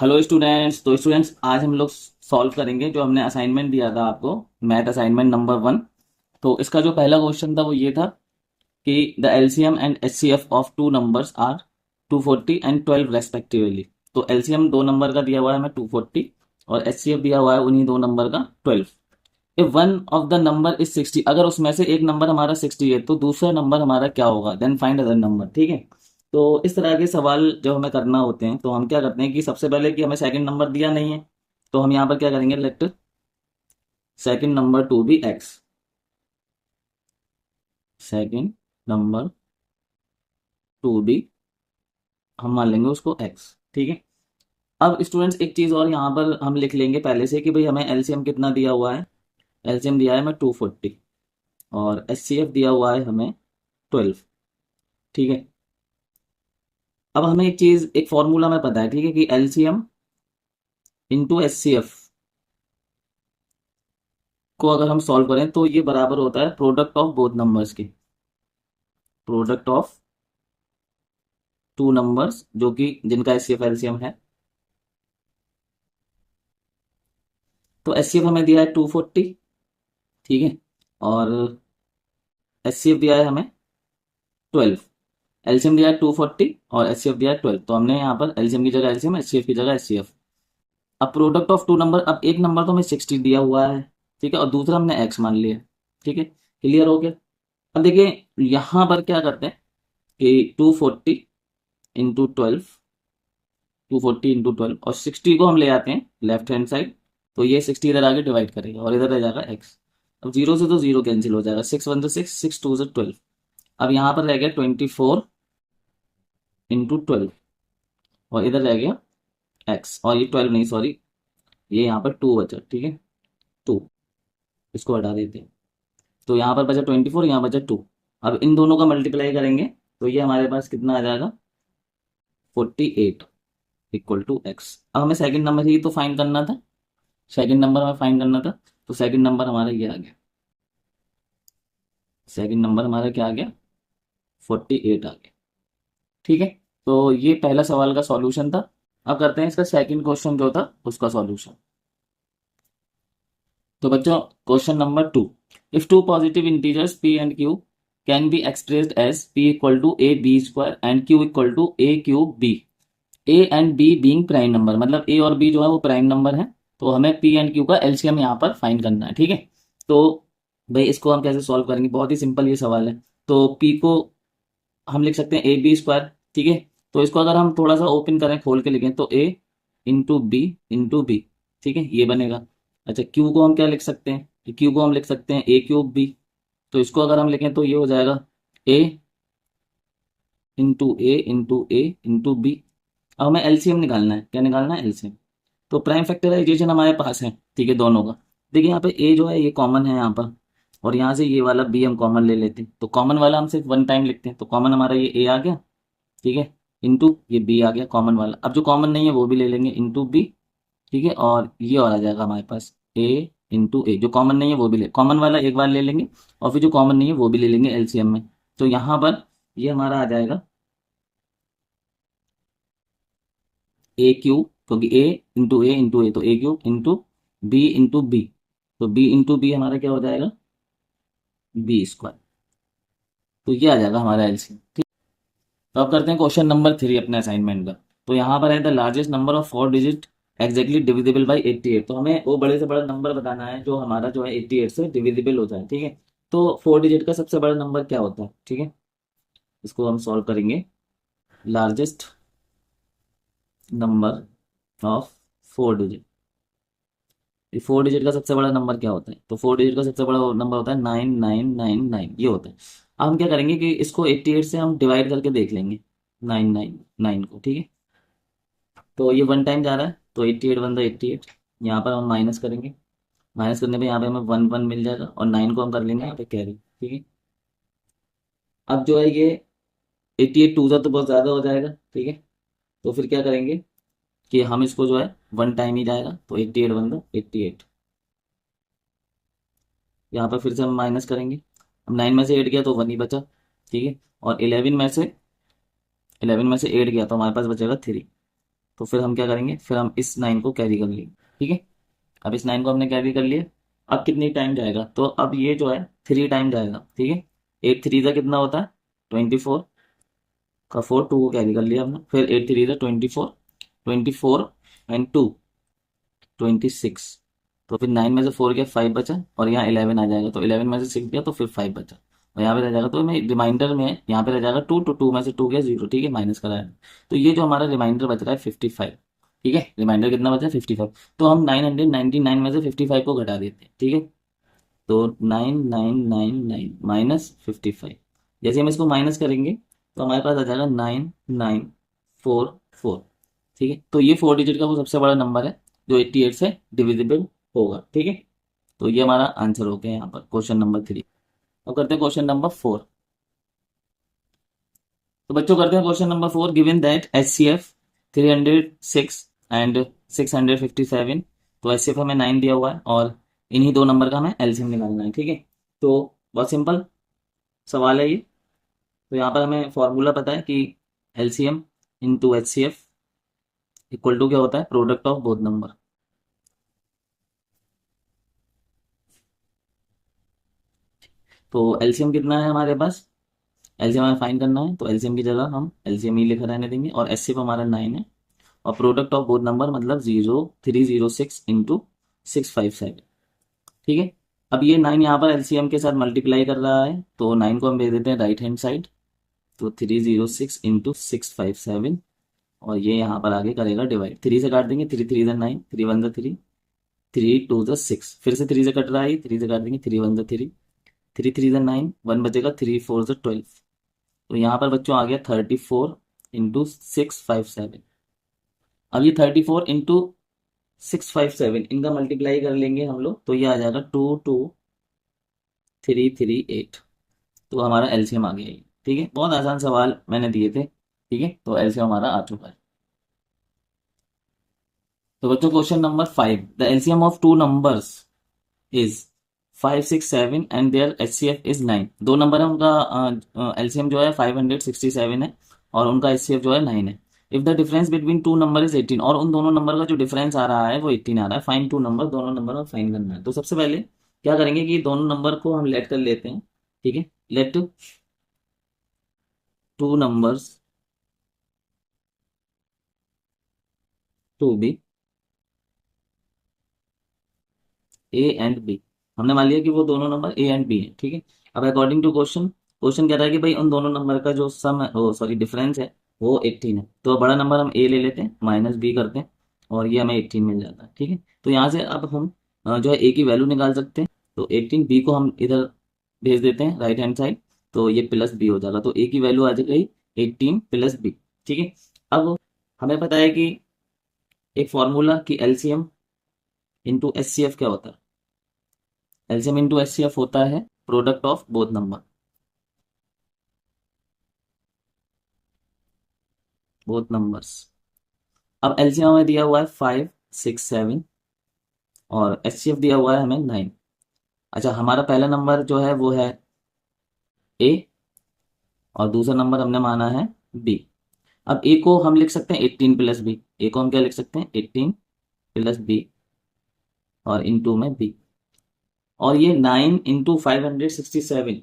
Hello students. तो students आज हम लोग सॉल्व करेंगे जो हमने असाइनमेंट दिया था आपको, मैथ असाइनमेंट नंबर 1। तो इसका जो पहला क्वेश्चन था वो ये था कि the LCM and HCF of two numbers are 240 and 12 respectively. तो एलसीएम दो नंबर का दिया हुआ है हमें 240 और एचसीएफ दिया हुआ है उन्हीं दो नंबर का 12। If one of the number is 60, अगर उसमें से एक नंबर हमारा 60 है तो दूसरा नंबर हमारा क्या होगा, देन फाइंड अदर नंबर। ठीक है। तो इस तरह के सवाल जब हमें करना होते हैं तो हम क्या करते हैं कि सबसे पहले कि हमें सेकंड नंबर दिया नहीं है तो हम यहाँ पर क्या करेंगे, let second number to be x. Second number to be, हम मान लेंगे उसको एक्स। ठीक है। अब स्टूडेंट्स एक चीज और यहाँ पर हम लिख लेंगे पहले से कि भाई हमें एलसीएम कितना दिया हुआ है। एलसीएम दिया है हमें 240 और एचसीएफ दिया हुआ है हमें 12। ठीक है। अब हमें एक चीज, एक फॉर्मूला में पता है, ठीक है, कि एलसीएम इंटू एचसीएफ को अगर हम सॉल्व करें तो ये बराबर होता है प्रोडक्ट ऑफ बोथ नंबर्स के। प्रोडक्ट ऑफ टू नंबर्स जो कि जिनका एचसीएफ एलसीएम है। तो एचसीएफ हमें दिया है 240। ठीक है। और एचसीएफ दिया है हमें 12। एलसीएम दिया है 240 और एचसीएफ दिया है 12। तो हमने यहाँ पर एलसीएम की जगह एलसीएम, एचसीएफ की जगह एचसीएफ। अब प्रोडक्ट ऑफ टू नंबर, अब एक नंबर तो हमें 60 दिया हुआ है, ठीक है, और दूसरा हमने एक्स मान लिया। ठीक है, क्लियर हो गया। अब देखिए यहां पर क्या करते हैं कि 240 इंटू 12, 240 इंटू 12 और 60 को हम ले आते हैं लेफ्ट हैंड साइड। तो ये 60 इधर आगे डिवाइड करेगा और इधर रह जाएगा एक्स। अब जीरो से तो जीरो कैंसिल हो जाएगा, 6 1 6, 6 2 12। अब यहाँ पर रह गया 24 इंटू 12 और इधर रह गया एक्स, और ये 12 नहीं, सॉरी, ये यहाँ पर 2 बचा। ठीक है, 2, इसको हटा देते हैं। तो यहाँ पर बचा 24, यहाँ बचा 2। अब इन दोनों का मल्टीप्लाई करेंगे तो ये हमारे पास कितना आ जाएगा, 48 इक्वल टू एक्स। अब हमें सेकंड नंबर ही तो फाइंड करना था, सेकंड नंबर हमें फाइंड करना था। तो सेकंड नंबर हमारा ये आ गया, सेकंड नंबर हमारा क्या आ गया, 48 आ गया। ठीक है। तो ये पहला सवाल का सॉल्यूशन था। अब करते हैं इसका सेकंड क्वेश्चन जो था उसका सॉल्यूशन। तो बच्चों question number 2, if two positive integers p and q can be expressed as p equal to a b square and q equal to a cube b. A and b being prime number, मतलब a और B जो है वो prime number है। तो हमें P and Q का LCM यहाँ पर फाइंड करना है। ठीक है। तो भाई इसको हम कैसे सॉल्व करेंगे, बहुत ही सिंपल ये सवाल है। तो पी को हम लिख सकते हैं ए बी स्क्वायर। ठीक है। तो इसको अगर हम थोड़ा सा ओपन करें, खोल के लिखें, तो ए इंटू बी इंटू बी। ठीक है, ये बनेगा। अच्छा, क्यू को हम क्या लिख सकते हैं, क्यू को हम लिख सकते हैं ए क्यूब बी। तो इसको अगर हम लिखें तो ये हो जाएगा ए इंटू ए इंटू ए इंटू बी। अब हमें एलसीएम निकालना है, क्या निकालना है, एलसीएम। तो प्राइम फैक्टराइजेशन हमारे पास है, ठीक है, दोनों का। देखिए यहाँ पे ए जो है ये कॉमन है यहाँ पर, और यहाँ से ये वाला बी हम कॉमन ले लेते हैं। तो कॉमन वाला हम सिर्फ वन टाइम लिखते हैं, तो कॉमन हमारा ये ए आ गया। ठीक है, इंटू ये बी आ गया कॉमन वाला। अब जो कॉमन नहीं है वो भी ले लेंगे, इंटू बी। ठीक है, और ये और आ जाएगा हमारे पास ए इंटू ए। जो कॉमन नहीं है वो भी ले, कॉमन वाला एक बार ले लेंगे और फिर जो कॉमन नहीं है वो भी ले लेंगे एलसीएम में। तो यहाँ पर ये हमारा आ जाएगा ए क्यू, क्योंकि ए इंटू ए तो a q into b into b. तो बी इंटू बी हमारा क्या हो जाएगा, बी स्क्वायर। तो ये आ जाएगा हमारा एलसीएम। ठीक। तो अब करते हैं क्वेश्चन नंबर 3 अपने असाइनमेंट का। तो यहाँ पर है the largest number of 4 digit exactly divisible by 88। तो हमें वो बड़े से बड़ा नंबर बताना है जो हमारा जो है 88 से डिविजिबल हो जाए। ठीक है। तो 4 डिजिट का सबसे बड़ा नंबर क्या होता है, ठीक है, इसको हम सॉल्व करेंगे। लार्जेस्ट नंबर ऑफ 4 डिजिट, ये 4 डिजिट का सबसे बड़ा नंबर क्या होता है, तो 4 डिजिट का सबसे बड़ा नंबर होता है 9999, ये होता है। अब हम क्या करेंगे कि इसको 88 से हम डिवाइड करके देख लेंगे 999 को। ठीक है। तो ये वन टाइम जा रहा है तो 88 वन द 88, यहाँ पर हम माइनस करेंगे। माइनस करने पे यहाँ पे हमें वन वन मिल जाएगा और 9 को हम कर लेंगे यहाँ पे कैरी। ठीक है। अब जो है ये 88 टू सा तो बहुत ज़्यादा हो जाएगा। ठीक है। तो फिर क्या करेंगे कि हम इसको जो है वन टाइम ही जाएगा, तो 88 वन द 88, यहाँ पर फिर से हम माइनस करेंगे। अब 9 में से 8 गया तो 1 ही बचा। ठीक है। और 11 में से 8 गया तो हमारे पास बचेगा 3। तो फिर हम क्या करेंगे, फिर हम इस 9 को कैरी कर लेंगे। ठीक है, अब इस 9 को हमने कैरी कर लिया। अब कितनी टाइम जाएगा, तो अब ये जो है 3 टाइम जाएगा। ठीक है, 8 3 का कितना होता है 24 का 4, 2 को कैरी कर लिया हमने, फिर 8 3 का 24, 24 एंड 2 26। तो फिर 9 में से 4 गया 5 बचा, और यहाँ 11 आ जाएगा, तो 11 में से 6 गया तो फिर 5 बचा, और यहाँ पे रह जाएगा, तो मैं रिमाइंडर में यहाँ पे रह जाएगा 2, तो 2 में से 2 गया 0। ठीक है, माइनस कराया, तो ये जो हमारा रिमाइंडर बच रहा है 55। ठीक है, रिमाइंडर कितना बचा है 55, तो हम 999 में से 55 को घटा देते हैं। ठीक है, तो 9999 माइनस 55, जैसे हम इसको माइनस करेंगे तो हमारे पास आ जाएगा 9944। ठीक है, तो ये 4 डिजिट का वो सबसे बड़ा नंबर है जो 88 से डिविजिबल होगा। ठीक है, तो ये हमारा आंसर हो गया यहाँ पर क्वेश्चन नंबर 3। अब करते हैं क्वेश्चन नंबर 4। तो बच्चों करते हैं question number 4। Given that HCF 306 and 657, तो HCF हमें 9 दिया हुआ है और इन्हीं दो नंबर का हमें एलसीएम निकालना है। ठीक है, तो बहुत सिंपल सवाल है ये। तो यहाँ पर हमें फॉर्मूला पता है कि LCM into HCF equal to क्या होता है, प्रोडक्ट ऑफ बोथ नंबर। तो एलसीएम कितना है हमारे पास, एलसीएम हमें फाइंड करना है, तो एलसीएम की जगह हम एलसीएम ही लिख रहने देंगे, और एचसीएफ हमारा 9 है, और प्रोडक्ट ऑफ बोथ नंबर मतलब 0306 इंटू 657। ठीक है, अब ये 9 यहाँ पर एलसीएम के साथ मल्टीप्लाई कर रहा है, तो 9 को हम भेज देते हैं राइट हैंड साइड, तो 306 इंटू 657, और ये यहाँ पर आगे करेगा डिवाइड, 3 से काट देंगे, 3 3 9, 3 1 3, 3 2 6, फिर से 3 से कट रहा है, 3 से काट देंगे, 3 1 3, 3 3 9, 1 बचेगा, 3 4 12। तो यहाँ पर बच्चों आ गया 34 इंटू 657। अब ये 34 इंटू 657 इनका मल्टीप्लाई कर लेंगे हम लोग, तो ये आ जाएगा 22338। तो हमारा एलसीएम आ गया ये। ठीक है, बहुत आसान सवाल मैंने दिए थे। ठीक है, तो एलसीएम हमारा आ चुका है। तो बच्चों question number 5, the LCM of two numbers is 567 and their HCF is 9। दो नंबर है, उनका एलसीएम जो है 567 है और उनका एचसीएफ जो है 9 है। If the difference between two number is 18, और उन दोनों नंबर का जो डिफरेंस आ रहा है वो 18 आ रहा है, फाइन टू नंबर, दोनों नंबर का फाइन करना है। तो सबसे पहले क्या करेंगे कि दोनों नंबर को हम लेट कर लेते हैं। ठीक है, let two numbers to be a and b. हमने मान लिया कि वो दोनों नंबर ए एंड बी है। ठीक है, अब अकॉर्डिंग टू क्वेश्चन, क्वेश्चन कह रहा है कि भाई उन दोनों नंबर का जो सम है, ओ सॉरी डिफरेंस है, वो 18 है। तो बड़ा नंबर हम ए ले लेते हैं, माइनस बी करते हैं, और ये हमें 18 मिल जाता है। ठीक है, तो यहाँ से अब हम जो है ए की वैल्यू निकाल सकते हैं, तो 18, बी को हम इधर भेज देते हैं राइट हैंड साइड, तो ये प्लस बी हो जाएगा, तो ए की वैल्यू आ जाएगी 18 प्लस बी। ठीक है, अब हमें पता है कि एक फॉर्मूला कि एलसीएम इंटू एचसीएफ क्या होता है, एलसीएम इंटू एचसीएफ होता है product of both number, both numbers. अब एलसीएम हमें दिया हुआ है 567 और एचसीएफ दिया हुआ है हमें 9। अच्छा, हमारा पहला नंबर जो है वो है ए, और दूसरा नंबर हमने माना है बी। अब ए को हम लिख सकते हैं 18 प्लस बी, ए को हम क्या लिख सकते हैं 18 प्लस बी, और इनटू में बी। और ये 9 इंटू 567,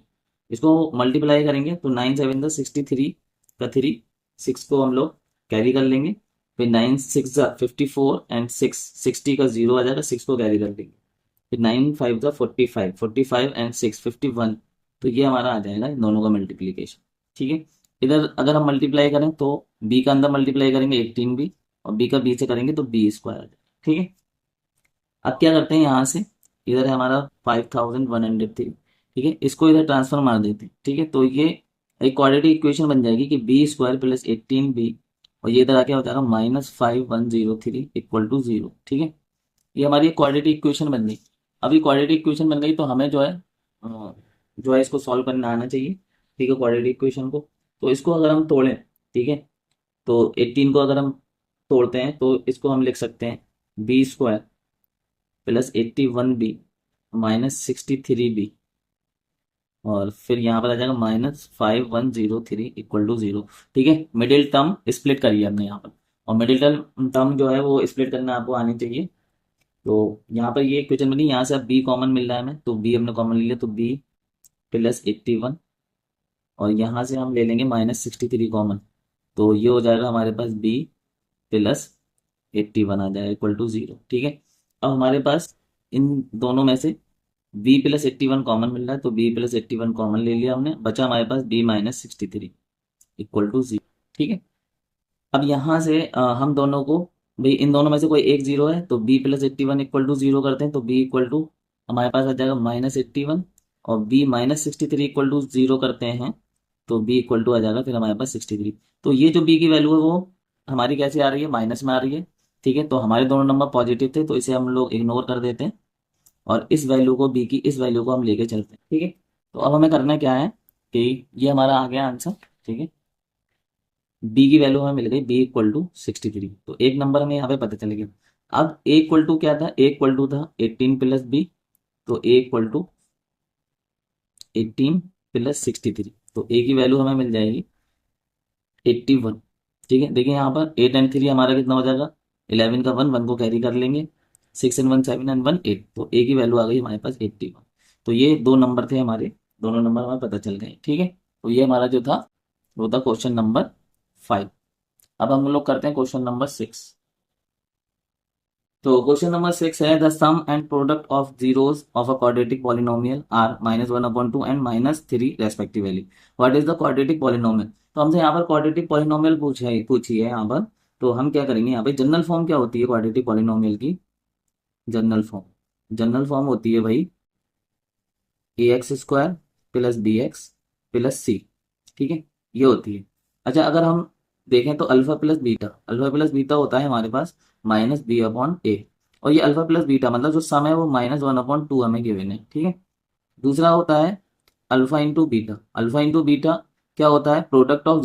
इसको मल्टीप्लाई करेंगे तो 9 7 द 63 का 3, 6 को हम लोग कैरी कर लेंगे, फिर 9 6 द 54 एंड 6 60 का 0 आ जाएगा, 6 को कैरी कर लेंगे, फिर 9 5 द 45, 45 एंड 6 51। तो ये हमारा आ जाएगा इन दोनों का मल्टीप्लीकेशन। ठीक है, इधर अगर हम मल्टीप्लाई करें तो बी का अंदर मल्टीप्लाई करेंगे 18 बी, और बी का बी से करेंगे तो बी स्क्वायर आ जाएगा। ठीक है, अब क्या करते हैं यहाँ से, इधर है हमारा 5103। ठीक है, इसको इधर ट्रांसफर मार देते हैं। ठीक है, तो ये एक क्वाड्रेटिक इक्वेशन बन जाएगी कि बी स्क्वायर प्लस 18 बी, और ये इधर आके हो जाएगा -5103 इक्वल टू 0। ठीक है, ये हमारी क्वाड्रेटिक इक्वेशन बन गई। अब ये क्वाड्रेटिक इक्वेशन बन गई तो हमें जो है इसको सॉल्व करना आना चाहिए। ठीक है, क्वाड्रेटिक इक्वेशन को, तो इसको अगर हम तोड़ें, ठीक है, तो 18 को अगर हम तोड़ते हैं तो इसको हम लिख सकते हैं b square plus 81 b minus 63 b, और फिर यहाँ पर आ जाएगा -5103 इक्वल टू 0। ठीक है, मिडिल टर्म स्प्लिट करिए हमने यहाँ पर, और मिडिल टर्म जो है वो स्प्लिट करना आपको आनी चाहिए। तो यहाँ पर ये क्वेश्चन बनी, यहाँ से अब बी कॉमन मिल रहा है हमें, तो बी हमने कॉमन ले लिया, तो बी प्लस 81, और यहाँ से हम ले लेंगे -63 कॉमन, तो ये हो जाएगा हमारे पास बी प्लस 81 आ जाएगा इक्वल टू 0। ठीक है, अब हमारे पास इन दोनों में से बी प्लस 81 कॉमन मिल रहा है, तो बी प्लस 81 कॉमन ले लिया हमने, बचा हमारे पास बी -63 इक्वल टू 0। ठीक है, अब यहाँ से हम दोनों को, भाई इन दोनों में से कोई एक जीरो है, तो बी प्लस 81 इक्वल टू 0 करते हैं, तो बी इक्वल टू हमारे पास आ जाएगा -81, और बी -63 इक्वल टू 0 करते हैं, तो बी इक्वल टू आ जाएगा फिर हमारे पास 63। तो ये जो बी की वैल्यू है वो हमारी कैसे आ रही है, माइनस में आ रही है। ठीक है, तो हमारे दोनों नंबर पॉजिटिव थे, तो इसे हम लोग इग्नोर कर देते हैं, और इस वैल्यू को, बी की इस वैल्यू को हम लेके चलते हैं। ठीक है, तो अब हमें करना क्या है कि ये हमारा आ गया आंसर। ठीक है, बी की वैल्यू हमें मिल गई बी इक्वल टू 63, तो एक नंबर हमें यहाँ पे पता चल गया। अब ए इक्वल टू क्या था, ए इक्वल टू था 18 प्लस बी, तो ए इक्वल टू 18 प्लस 63, तो ए की वैल्यू हमें मिल जाएगी 81। ठीक है, देखिए यहाँ पर 8 एंड 3 हमारा कितना हो जाएगा, 11 का 1, 1 को कैरी कर लेंगे, 6 एंड 1 7 एंड 1 8, तो ए की वैल्यू आ गई हमारे पास 81। तो ये दो नंबर थे हमारे, दोनों नंबर हमें पता चल गए। ठीक है, तो ये हमारा जो था वो था क्वेश्चन नंबर 5। अब हम लोग करते हैं क्वेश्चन नंबर 6। तो क्वेश्चन नंबर 6 है, the sum and product of zeros of a quadratic polynomial are -1/2 and -3 respectively, what is the quadratic polynomial. तो हमसे यहाँ पर क्वाड्रेटिक पॉलिनोमियल पूछी है यहाँ पर, तो हम क्या करेंगे, यहाँ पे जनरल फॉर्म क्या होती है क्वाड्रेटिक पॉलिनोमियल की, जनरल फॉर्म होती है भाई ax² plus bx plus c। ठीक है, ये होती है। अच्छा, अगर हम देखें तो अल्फा प्लस बीटा होता है हमारे पास -b/a, और ये अल्फा प्लस बीटा मतलब जो सम है वो -1/2 हमें गिवन है। ठीक है, दूसरा होता है अल्फा इंटू बीटा क्या होता है, प्रोडक्ट ऑफ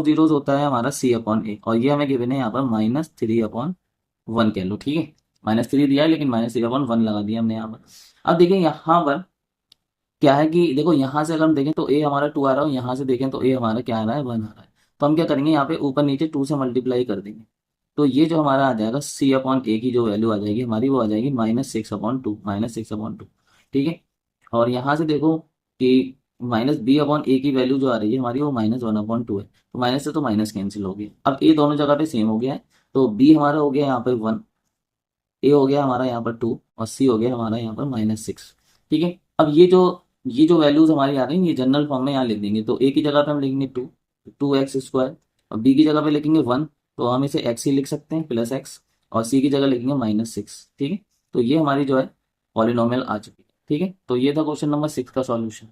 जीरोस होता है हमारा c/a, और ये हमें गिवन है यहाँ पर -3/1 कह लो। ठीक है, -3 दिया है लेकिन -3/1 लगा दिया हमने यहाँ पर। अब देखिए यहाँ पर क्या है कि देखो यहाँ से अगर हम देखें तो ए हमारा 2 आ रहा है, और यहाँ से देखें तो ए हमारा क्या आ रहा है, 1 आ रहा है। तो हम क्या करेंगे, यहाँ पे ऊपर नीचे 2 से मल्टीप्लाई कर देंगे, तो ये जो हमारा आ जाएगा c/a की जो वैल्यू आ जाएगी हमारी, वो आ जाएगी -6/2। ठीक है, और यहाँ से देखो कि -b/a की वैल्यू जो आ रही है हमारी वो -1/2 है, तो माइनस से तो माइनस कैंसिल हो गया। अब ए दोनों जगह पे सेम हो गया है, तो बी हमारा हो गया यहाँ पे 1, ए हो गया हमारा यहाँ पर 2, और सी हो गया हमारा यहाँ पर -6। ठीक है, अब ये जो वैल्यूज हमारी आ रही हैं ये जनरल फॉर्म में यहाँ लिख देंगे, तो ए की जगह पे हम लिखेंगे 2x², और बी की जगह पे लिखेंगे 1, तो हम इसे x ही लिख सकते हैं प्लस x, और सी की जगह लिखेंगे -6। ठीक है, तो ये हमारी जो है पॉलिनोमियल आ चुकी है। ठीक है, तो ये था क्वेश्चन नंबर 6 का सॉल्यूशन।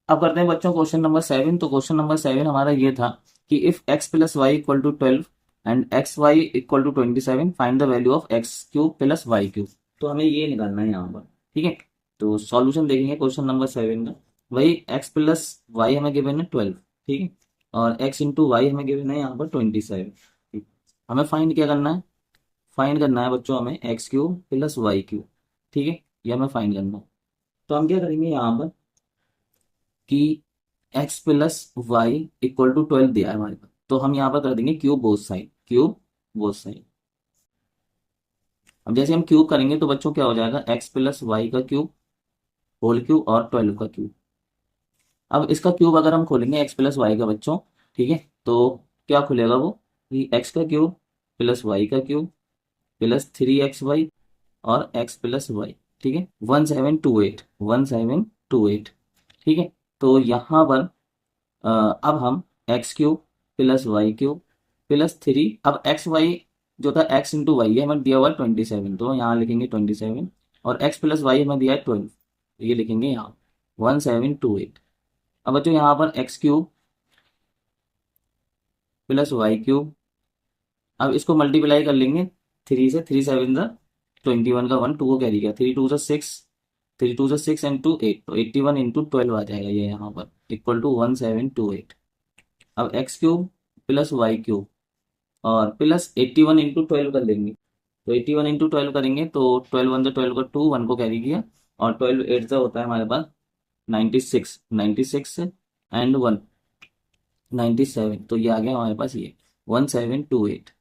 अब करते हैं बच्चों क्वेश्चन नंबर 7। तो क्वेश्चन नंबर 7 हमारा ये था कि if x plus y equal to 12 and x y equal to 27, find the value of x³ plus y³। तो हमें ये निकालना है यहाँ पर। ठीक है, तो सॉल्यूशन देखेंगे क्वेश्चन नंबर 7 का। वही x प्लस वाई हमें गिवन है 12। ठीक है, और x इंटू वाई हमें गिवन है यहाँ पर 27। ठीक, हमें फाइंड क्या करना है, फाइंड करना है बच्चों हमें x³ प्लस y³। ठीक है, ये हमें फाइंड करना है। तो हम क्या करेंगे यहाँ पर कि x plus y equal to 12 दिया है हमारे पास, तो हम यहाँ पर कर देंगे क्यूब बोथ साइड। अब जैसे हम क्यूब करेंगे तो बच्चों क्या हो जाएगा, x प्लस वाई का क्यूब होल क्यूब और 12 का क्यूब। अब इसका क्यूब अगर हम खोलेंगे x प्लस वाई का बच्चों, ठीक है, तो क्या खुलेगा वो कि x का क्यूब प्लस वाई का क्यूब प्लस 3xy और x प्लस वाई। ठीक है, 1728। ठीक है, तो यहाँ पर अब हम x³ प्लस y³ प्लस 3, अब xy जो था x इंटू वाई है हमें दिया हुआ है 27, तो यहाँ लिखेंगे 27, और x प्लस वाई हमें दिया है 12, तो ये लिखेंगे यहाँ 1728। अब बच्चों यहाँ पर x³ प्लस y³, अब इसको मल्टीप्लाई कर लेंगे 3 से, 3 7 द 21 का 1, 2 को कैरी किया, 3 2 से 6, 3 2 से 6 एंड 2 8, तो 81 इंटू 12 आ जाएगा ये यहाँ पर इक्वल टू 1728। अब x³ प्लस y³ और प्लस 81 इंटू 12 कर लेंगे, तो 81 इंटू 12 करेंगे तो 12 1 12 का 2, 1 को कैरी किया, और 12 8 का होता है हमारे पास 96 एंड 1 97, तो ये आ गया हमारे पास ये। 1728।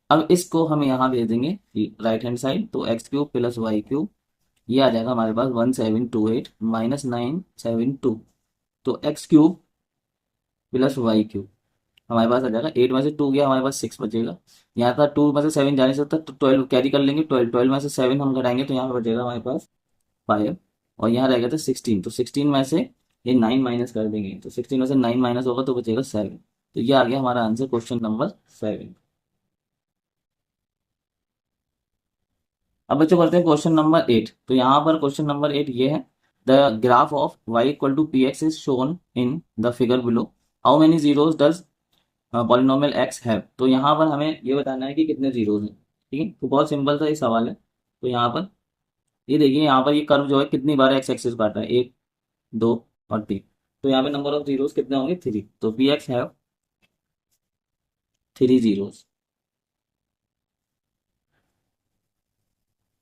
अब इसको हम यहाँ भेज देंगे राइट हैंड साइड, तो x cube plus y cube, ये आ जाएगा हमारे पास 1728 माइनस 972। तो x cube plus y cube हमारे पास आ जाएगा, 8 में से 2 गया हमारे पास 6 बचेगा। यहाँ था 2 में से 7 जा नहीं सकता, तो 12 कैरी कर लेंगे, 12 में से 7 हम घटाएंगे तो यहाँ पर बचेगा हमारे पास 5। और यहाँ रह गया था 16, तो 16 में से ये 9 माइनस कर देंगे, तो 16 में से 9 माइनस होगा तो बचेगा 7। तो ये आ गया हमारा आंसर क्वेश्चन नंबर 7। अब बच्चों करते हैं क्वेश्चन नंबर 8। तो यहाँ पर क्वेश्चन नंबर 8 ये है, the graph of y equal to p x is shown in the figure below, how many zeros does polynomial x have. तो यहाँ पर हमें ये बताना है कि कितने जीरोज हैं। ठीक है, तो बहुत सिंपल सा ये सवाल है। तो यहाँ पर ये देखिए, यहाँ पर ये कर्व जो है कितनी बार एक्स एक्सिस काट रहा है, 1 2 और 3। तो यहाँ पे नंबर ऑफ जीरोज कितने होंगे, 3। तो पी एक्स हैव 3 जीरोज।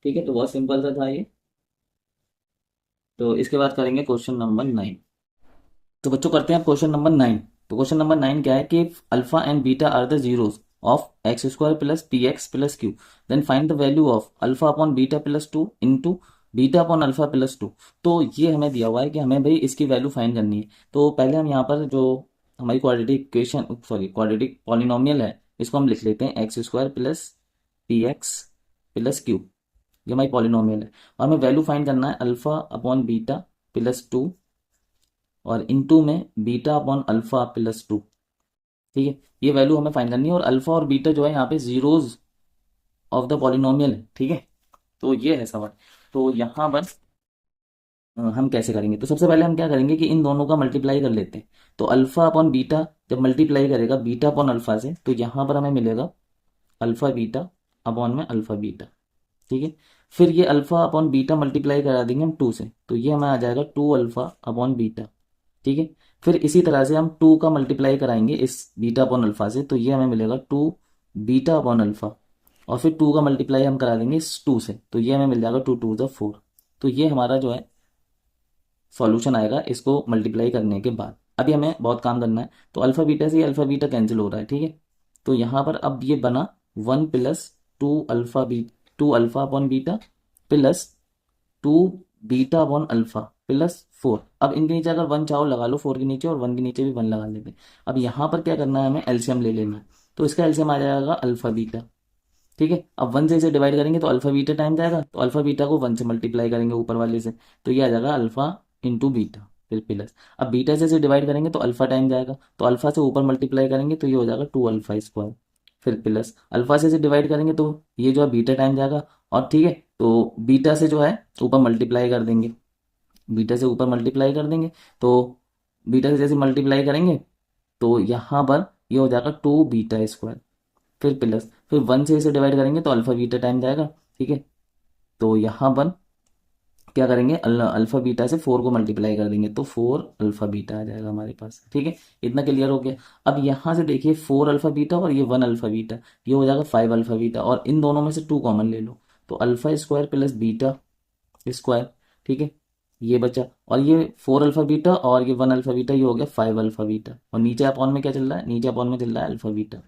ठीक है, तो बहुत सिंपल सा था ये। तो इसके बाद करेंगे क्वेश्चन नंबर 9। तो बच्चों करते हैं क्वेश्चन नंबर 9। तो क्वेश्चन नंबर 9 क्या है कि alpha and beta are the zeros of x square plus p x plus q, then find the value of alpha upon beta plus 2 into beta upon alpha plus 2। तो ये हमें दिया हुआ है कि हमें भाई इसकी वैल्यू फाइंड करनी है। तो पहले हम यहाँ पर जो हमारी quadratic equation, sorry quadratic polynomial है, इसको हम लिख लेते हैं x square plus p x plus Q. ये हमारी पॉलिनोमियल है और हमें वैल्यू फाइंड करना है अल्फा अपॉन बीटा प्लस 2 और इनटू में बीटा अपॉन अल्फा प्लस 2। ठीक है, ये वैल्यू हमें फाइंड करनी है और अल्फा और बीटा जो है यहाँ पे जीरोज ऑफ द पॉलिनोमियल है। ठीक है, तो ये है सवाल। तो यहाँ पर हम कैसे करेंगे, तो सबसे पहले हम क्या करेंगे कि इन दोनों का मल्टीप्लाई कर लेते हैं। तो अल्फा अपॉन बीटा जब मल्टीप्लाई करेगा बीटा अपॉन अल्फा से, तो यहाँ पर हमें मिलेगा अल्फा बीटा अपॉन में अल्फा बीटा। ठीक है, फिर ये अल्फा अपॉन बीटा मल्टीप्लाई करा देंगे हम 2 से, तो ये हमें आ जाएगा 2 अल्फा अपॉन बीटा। ठीक है, फिर इसी तरह से हम 2 का मल्टीप्लाई कराएंगे इस बीटा अपॉन अल्फा से, तो ये हमें मिलेगा 2 बीटा अपॉन अल्फा। और फिर 2 का मल्टीप्लाई हम करा देंगे इस 2 से, तो ये हमें मिल जाएगा 2 2 ज़ा 4। तो ये हमारा जो है सॉल्यूशन आएगा इसको मल्टीप्लाई करने के बाद। अभी हमें बहुत काम करना है, तो अल्फा बीटा से अल्फा बीटा कैंसिल हो रहा है। ठीक है, तो यहाँ पर अब ये बना 1 plus 2 alpha upon beta plus 2 beta upon alpha plus 4। अब इनके नीचे अगर 1 चाहो लगा लो, 4 के नीचे, और 1 के नीचे भी 1 लगा लेते हैं। अब यहाँ पर क्या करना है, हमें एलसीएम ले लेना है। तो इसका एलसीएम आ जाएगा अल्फा बीटा। ठीक है, अब 1 से इसे डिवाइड करेंगे तो अल्फा बीटा टाइम जाएगा, तो अल्फा बीटा को 1 से मल्टीप्लाई करेंगे ऊपर वाले से, तो ये आ जाएगा अल्फा इंटू बीटा फिर प्लस। अब बीटा से इसे डिवाइड करेंगे तो अल्फा टाइम जाएगा, तो अल्फा से ऊपर मल्टीप्लाई करेंगे तो ये हो जाएगा 2 अल्फा स्क्वायर फिर प्लस। अल्फा से इसे डिवाइड करेंगे तो ये जो है बीटा टाइम जाएगा। और ठीक है, तो बीटा से जो है ऊपर मल्टीप्लाई कर देंगे, बीटा से ऊपर मल्टीप्लाई कर देंगे, तो बीटा से जैसे मल्टीप्लाई करेंगे तो यहाँ पर ये हो जाएगा 2 बीटा स्क्वायर फिर प्लस, फिर 1 से इसे डिवाइड करेंगे तो अल्फा बीटा टाइम जाएगा। ठीक है, तो यहाँ पर क्या करेंगे, अल्फा बीटा से 4 को मल्टीप्लाई कर देंगे तो 4 अल्फा बीटा आ जाएगा हमारे पास। ठीक है, इतना क्लियर हो गया। अब यहाँ से देखिए 4 अल्फा बीटा और ये 1 अल्फा बीटा, ये हो जाएगा 5 अल्फा बीटा, और इन दोनों में से 2 कॉमन ले लो, तो alpha square plus beta square. ठीक है, ये बचा, और ये 4 अल्फा बीटा और ये 1 अल्फा बीटा, ये हो गया 5 अल्फा बीटा, और नीचे अपॉन में क्या चल रहा है, नीचे अपॉन में चल रहा है अल्फा बीटा।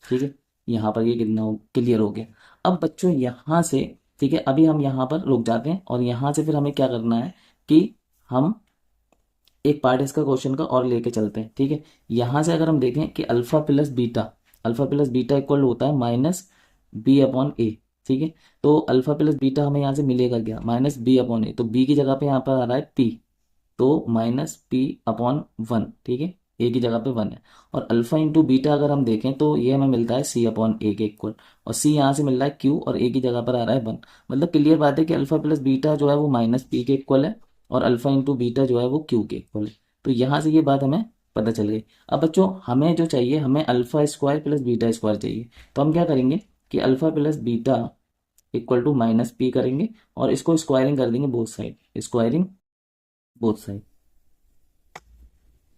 ठीक है, यहाँ पर ये कितना क्लियर हो गया। अब बच्चों यहाँ से, ठीक है, अभी हम यहाँ पर रुक जाते हैं और यहाँ से फिर हमें क्या करना है कि हम एक पार्ट इसका क्वेश्चन का और लेके चलते हैं। ठीक है, यहाँ से अगर हम देखें कि अल्फा प्लस बीटा इक्वल होता है माइनस बी अपॉन ए। ठीक है, तो अल्फा प्लस बीटा हमें यहाँ से मिलेगा क्या, माइनस बी अपॉन ए, तो बी की जगह पे यहाँ पर आ रहा है पी, तो माइनस पी अपॉन 1। ठीक है, ए की जगह पे 1 है। और अल्फा इंटू बीटा अगर हम देखें तो ये हमें मिलता है सी अपॉन ए के इक्वल, और सी यहाँ से मिल रहा है क्यू, और ए की जगह पर आ रहा है 1। मतलब क्लियर बात है कि अल्फा प्लस बीटा जो है वो माइनस पी के इक्वल है, और अल्फा इंटू बीटा जो है वो क्यू के इक्वल है। तो यहाँ से ये बात हमें पता चल गई। अब बच्चों हमें जो चाहिए, हमें alpha square plus beta square चाहिए। तो हम क्या करेंगे कि alpha plus beta equal to minus p करेंगे, और इसको स्क्वायरिंग कर देंगे both side, squaring both side.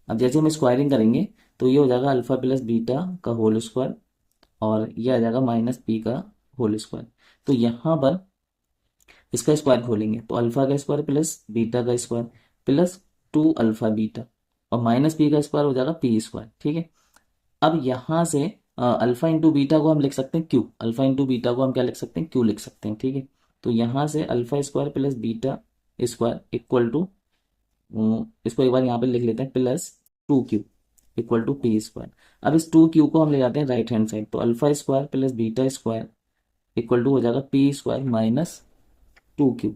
अब जैसे हम स्क्वायरिंग करेंगे तो ये हो जाएगा अल्फा प्लस बीटा का होल स्क्वायर, और ये आ जाएगा माइनस पी का होल स्क्वायर। तो यहाँ पर इसका स्क्वायर खोलेंगे तो अल्फा का स्क्वायर प्लस बीटा का स्क्वायर प्लस 2 अल्फा बीटा, और माइनस पी का स्क्वायर हो जाएगा पी स्क्वायर। ठीक है, अब यहाँ से अल्फा इंटू बीटा को हम लिख सकते हैं क्यू, अल्फा इंटू बीटा को हम क्या लिख सकते हैं, क्यू लिख सकते हैं, ठीक है। तो यहाँ से alpha square plus beta square equal to, इसको एक बार यहाँ पे लिख लेते हैं, plus 2q equal to p square. अब इस 2q को हम ले जाते हैं राइट हैंड साइड, तो alpha square plus beta square equal to हो जाएगा पी स्क्वायर माइनस 2q।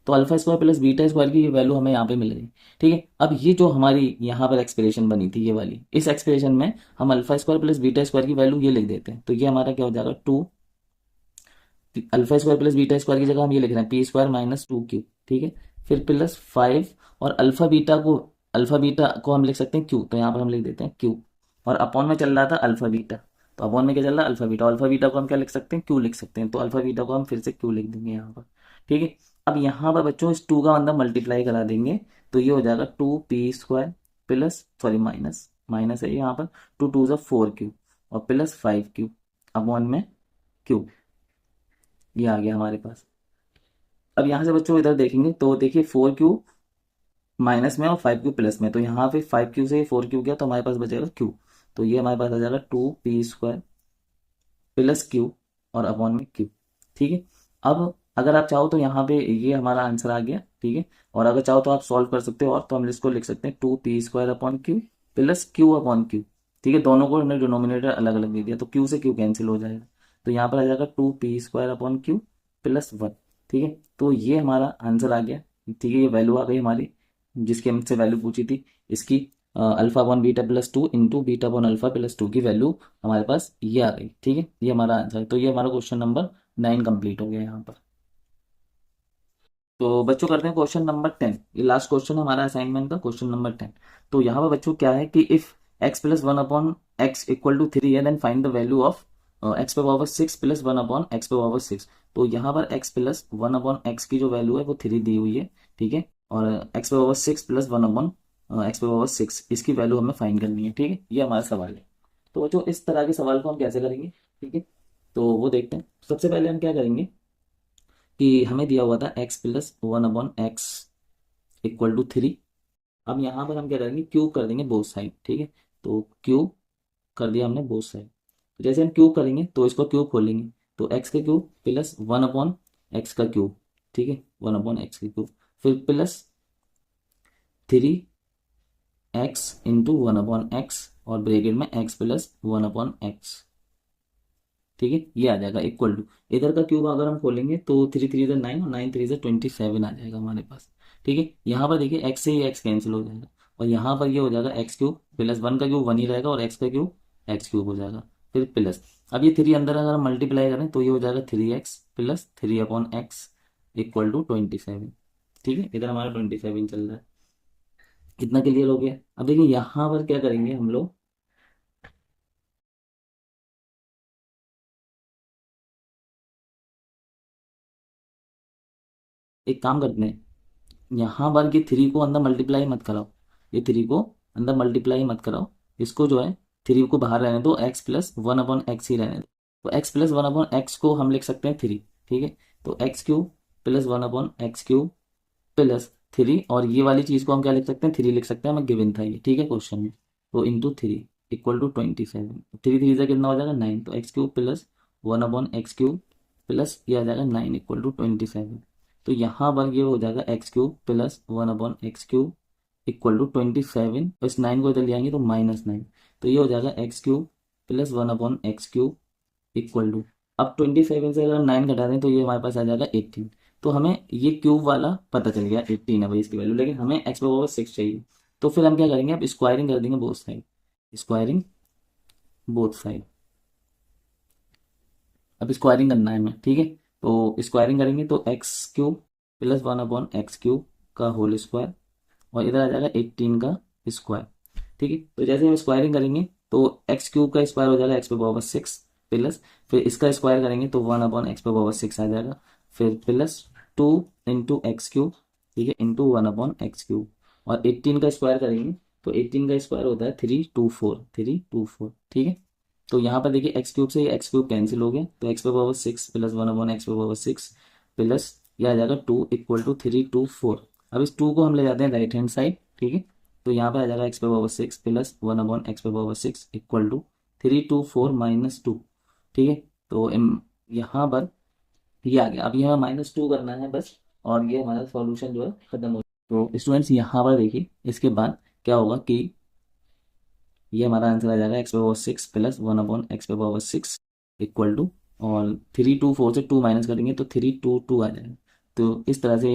तो alpha square plus beta square की ये वैल्यू हमें यहाँ पे मिल गई, ठीक है। अब ये जो हमारी यहाँ पर एक्सप्रेशन बनी थी ये वाली, इस एक्सप्रेशन में हम alpha square plus beta square की वैल्यू ये लिख देते हैं, तो ये हमारा क्या हो जाएगा, two, alpha square plus beta square की जगह हम ये लिख रहे हैं पी स्क्वायर माइनस 2q, ठीक है। फिर प्लस 5, और अल्फा बीटा को हम लिख सकते हैं क्यू, तो यहाँ पर हम लिख देते हैं क्यू, और अपॉन में चल रहा था अल्फा बीटा, तो अपॉन में क्या चल रहा है, अल्फा बीटा को हम क्या लिख सकते हैं, क्यू लिख सकते हैं, तो अल्फा बीटा को हम फिर से क्यू लिख देंगे यहाँ पर, ठीक है। अब यहाँ पर बच्चों इस 2 का अंदर मल्टीप्लाई करा देंगे, तो ये हो जाएगा 2p² plus, sorry minus, minus है यहाँ पर, 2 2 4q और प्लस 5q अपॉन में q, ये आ गया हमारे पास। अब यहाँ से बच्चों इधर देखेंगे तो देखिए 4q माइनस में और 5q प्लस में, तो यहाँ पे 5q से 4q गया तो हमारे पास बचेगा q, तो ये हमारे पास आ जाएगा 2p² प्लस q और अपॉन में q, ठीक है। अब अगर आप चाहो तो यहाँ पे ये हमारा आंसर आ गया, ठीक है। और अगर चाहो तो आप सॉल्व कर सकते हो, और तो हम इसको लिख सकते हैं 2p² upon q plus q upon q, ठीक है। दोनों को हमने डिनोमिनेटर अलग अलग दे दिया, तो q से q कैंसिल हो जाएगा, तो यहाँ पर आ जाएगा 2p² अपॉन q प्लस 1, ठीक है। तो ये हमारा आंसर आ गया, ठीक है। ये वैल्यू आ गई हमारी जिसकी हमसे वैल्यू पूछी थी, इसकी alpha upon beta plus 2 into beta upon alpha plus 2 की वैल्यू हमारे पास ये आ गई, ठीक है। ये हमारा आंसर है, तो ये हमारा क्वेश्चन नंबर 9 कंप्लीट हो गया यहाँ पर। तो बच्चों करते हैं क्वेश्चन नंबर 10, ये लास्ट क्वेश्चन हमारा असाइनमेंट का, क्वेश्चन नंबर 10। तो यहाँ पर बच्चों क्या है कि if x plus 1 upon x equal to 3 है, then find the value of x पे पावर 6 प्लस 1 अपॉन एक्स पे पावर 6। तो यहाँ पर x प्लस 1 अपॉन एक्स की जो वैल्यू है वो 3 दी हुई है, ठीक है। और x पे पावर 6 प्लस 1 अपॉन एक्स पे पावर 6 इसकी वैल्यू हमें फाइंड करनी है, ठीक है। ये हमारा सवाल है। तो बच्चों इस तरह के सवाल को हम कैसे करेंगे, ठीक है, तो वो देखते हैं। सबसे पहले हम क्या करेंगे कि हमें दिया हुआ था x plus 1 upon x equal to 3। अब यहाँ पर हम क्या करेंगे, क्यूब कर देंगे बोथ साइड, ठीक है। तो क्यूब कर दिया हमने बोथ साइड, तो जैसे हम क्यूब करेंगे तो इसको क्यूब खोलेंगे, तो एक्स का क्यूब प्लस 1 अपॉन एक्स का क्यूब, ठीक है, 1 अपॉन एक्स का क्यूब, फिर plus 3x into 1 upon x और ब्रेकेट में x प्लस 1 अपॉन एक्स, ठीक है। ये आ जाएगा इक्वल टू, इधर का क्यूब अगर हम खोलेंगे तो 3 3 9 और 9 3 27 आ जाएगा हमारे पास, ठीक है। यहाँ पर देखिए x से ही x कैंसिल हो जाएगा, और यहाँ पर ये हो जाएगा एक्स क्यूब प्लस 1 का क्यूब 1 ही रहेगा, और x का क्यूब एक्स क्यूब हो जाएगा, फिर प्लस। अब ये 3 अंदर अगर हम मल्टीप्लाई करें तो ये हो जाएगा 3x plus 3 upon x equal to 27, ठीक है। इधर हमारा 27 चल रहा है, इतना क्लियर हो गया। अब देखिए यहाँ पर क्या करेंगे हम लोग, एक काम करते हैं, यहाँ पर ये 3 को अंदर मल्टीप्लाई मत कराओ, ये 3 को अंदर मल्टीप्लाई मत कराओ, इसको जो है 3 को बाहर रहने दो, x प्लस 1 अपॉन एक्स ही रहने दो। तो x प्लस 1 अपॉन एक्स को हम लिख सकते हैं 3, ठीक है। तो x cube plus 1 upon x cube plus 3, और ये वाली चीज को हम क्या लिख सकते हैं, 3 लिख सकते हैं, हमें गिवन था ये, ठीक है, क्वेश्चन में। तो इंटू 3 इक्वल टू 27, 3 3 से कितना हो जाएगा 9, तो x cube plus 1 upon x cube plus ये आ जाएगा 9 इक्वल टू 27। तो यहाँ पर ये हो जाएगा x cube plus 1 upon x cube equal to 27, और इस 9 को इधर ले आएंगे तो -9, तो ये हो जाएगा x cube plus 1 upon x cube equal to, अब 27 से अगर हम 9 घटा दें तो ये हमारे पास आ जाएगा 18। तो हमें ये क्यूब वाला पता चल गया 18 है भाई इसकी वैल्यू, लेकिन हमें एक्स पावर 6 चाहिए। तो फिर हम क्या करेंगे, अब स्क्वायरिंग कर देंगे both side, squaring both side, अब स्क्वायरिंग करना है हमें, ठीक है। तो स्क्वायरिंग करेंगे तो x cube plus 1 upon x cube का होल स्क्वायर, और इधर आ जाएगा 18 का स्क्वायर, ठीक है। तो जैसे हम स्क्वायरिंग करेंगे तो एक्स क्यूब का स्क्वायर हो जाएगा एक्स पे पावर 6 प्लस, फिर इसका स्क्वायर करेंगे तो 1 अपॉन एक्स पे पावर 6 आ जाएगा, फिर प्लस 2 इंटू एक्स क्यूब, ठीक है, इंटू 1 अपॉन एक्स क्यूब, और 18 का स्क्वायर करेंगे तो 18 का स्क्वायर होता है 324, ठीक है। तो यहाँ पर देखिए एक्स क्यूब से एक्स क्यूब कैंसिल हो गया, तो एक्स पे पावर 6 प्लस 1 अपॉन एक्स पे पावर 6 प्लस यह आ जाएगा 2 इक्वल टू 324। अब इस 2 को हम ले जाते हैं राइट हैंड साइड, ठीक है। तो यहाँ पे आ जाएगा एक्स पे पावर 6 प्लस 1 अपॉन एक्स पे पावर 6 इक्वल टू 3 2 4 -2, ठीक है। तो यहाँ पर ये आ गया। अब ये हमें -2 करना है बस, और ये हमारा सॉल्यूशन जो है खत्म हो। तो स्टूडेंट्स यहाँ पर देखिए, इसके बाद क्या होगा कि ये हमारा आंसर आ जाएगा x⁴ plus 1/x⁴ equal to, और 3 2 4 से 2 माइनस करेंगे तो 3 2 2 आ जाएगा। तो इस तरह से